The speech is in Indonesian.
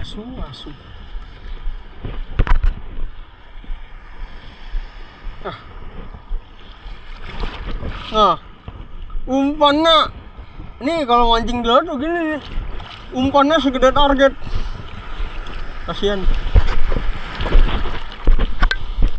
asu. Nah, umpannya nih kalau mancing di laut begini nih, umpannya segede target. Kasihan.